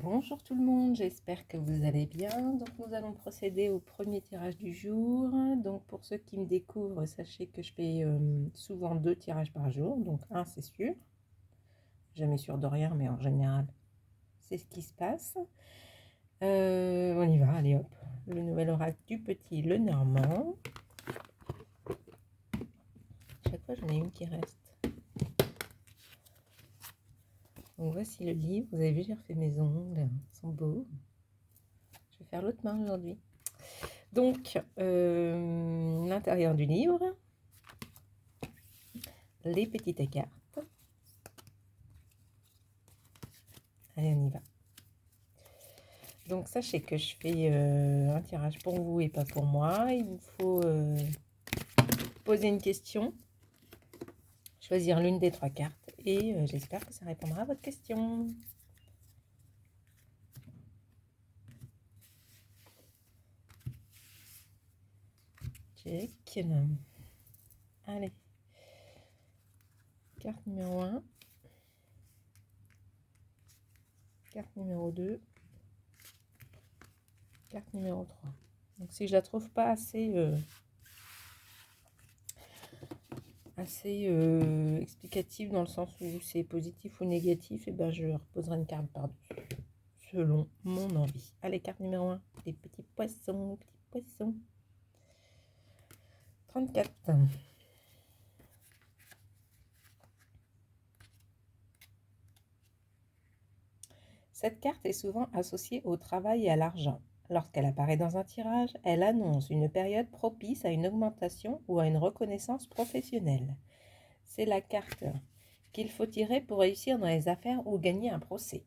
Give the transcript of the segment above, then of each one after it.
Bonjour tout le monde, j'espère que vous allez bien. Donc nous allons procéder au premier tirage du jour. Donc pour ceux qui me découvrent, sachez que je fais souvent 2 tirages par jour. Donc un c'est sûr, jamais sûr de rien, mais en général c'est ce qui se passe. On y va, allez hop. Le nouvel oracle du petit Lenormand. Chaque fois j'en ai une qui reste. Donc voici le livre, vous avez vu j'ai refait mes ongles, ils sont beaux. Je vais faire l'autre main aujourd'hui. Donc, l'intérieur du livre, les petites cartes. Allez, on y va. Donc, sachez que je fais un tirage pour vous et pas pour moi. Il vous faut poser une question, choisir l'une des 3 cartes et j'espère que ça répondra à votre question. Check. Allez. Carte numéro 1. Carte numéro 2. Carte numéro 3. Donc si je la trouve pas assez explicative dans le sens où c'est positif ou négatif, et ben je reposerai une carte par-dessus selon mon envie. Allez, carte numéro 1, les petits poissons, 34. Cette carte est souvent associée au travail et à l'argent. Lorsqu'elle apparaît dans un tirage, elle annonce une période propice à une augmentation ou à une reconnaissance professionnelle. C'est la carte qu'il faut tirer pour réussir dans les affaires ou gagner un procès.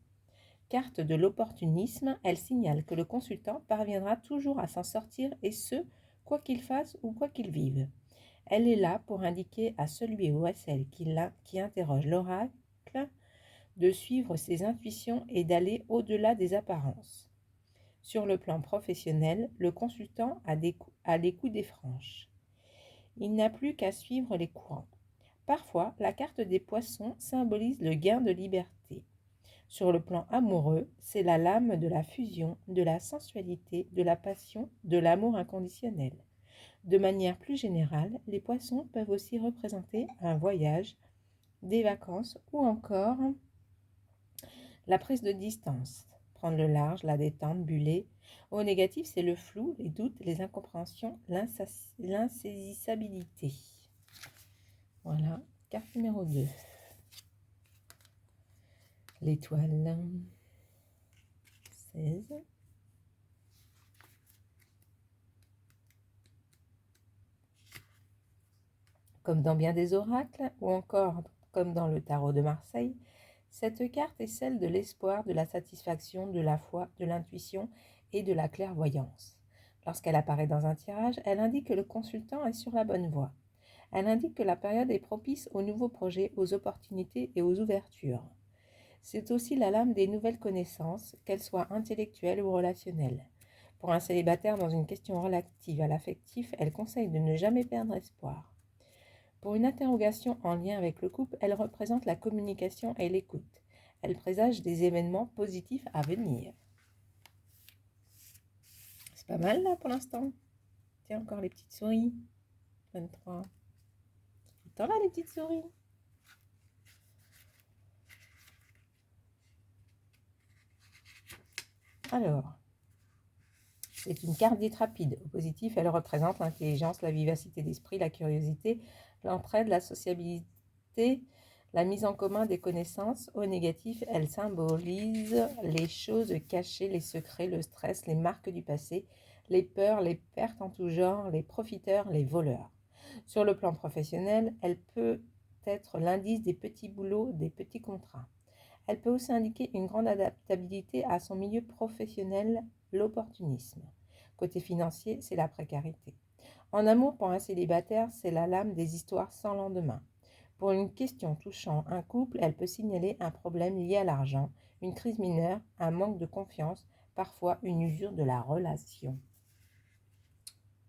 Carte de l'opportunisme, elle signale que le consultant parviendra toujours à s'en sortir et ce, quoi qu'il fasse ou quoi qu'il vive. Elle est là pour indiquer à celui ou à celle qui interroge l'oracle de suivre ses intuitions et d'aller au-delà des apparences. Sur le plan professionnel, le consultant a les coups des franches. Il n'a plus qu'à suivre les courants. Parfois, la carte des poissons symbolise le gain de liberté. Sur le plan amoureux, c'est la lame de la fusion, de la sensualité, de la passion, de l'amour inconditionnel. De manière plus générale, les poissons peuvent aussi représenter un voyage, des vacances ou encore la prise de distance, prendre le large, la détente, buller. Au négatif, c'est le flou, les doutes, les incompréhensions, l'insaisissabilité. Voilà, carte numéro 2. L'étoile 16. Comme dans bien des oracles, ou encore comme dans le tarot de Marseille, cette carte est celle de l'espoir, de la satisfaction, de la foi, de l'intuition et de la clairvoyance. Lorsqu'elle apparaît dans un tirage, elle indique que le consultant est sur la bonne voie. Elle indique que la période est propice aux nouveaux projets, aux opportunités et aux ouvertures. C'est aussi la lame des nouvelles connaissances, qu'elles soient intellectuelles ou relationnelles. Pour un célibataire dans une question relative à l'affectif, elle conseille de ne jamais perdre espoir. Pour une interrogation en lien avec le couple, elle représente la communication et l'écoute. Elle présage des événements positifs à venir. C'est pas mal là pour l'instant. Tiens, encore les petites souris. 23. Tout le temps là les petites souris. Alors, c'est une carte dite rapide. Au positif, elle représente l'intelligence, la vivacité d'esprit, la curiosité, l'entraide, la sociabilité, la mise en commun des connaissances. Au négatif, elle symbolise les choses cachées, les secrets, le stress, les marques du passé, les peurs, les pertes en tout genre, les profiteurs, les voleurs. Sur le plan professionnel, elle peut être l'indice des petits boulots, des petits contrats. Elle peut aussi indiquer une grande adaptabilité à son milieu professionnel, l'opportunisme. Côté financier, c'est la précarité. En amour, pour un célibataire, c'est la lame des histoires sans lendemain. Pour une question touchant un couple, elle peut signaler un problème lié à l'argent, une crise mineure, un manque de confiance, parfois une usure de la relation.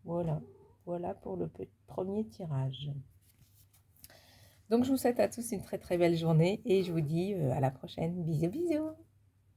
Voilà pour le premier tirage. Donc je vous souhaite à tous une très très belle journée et je vous dis à la prochaine. Bisous bisous.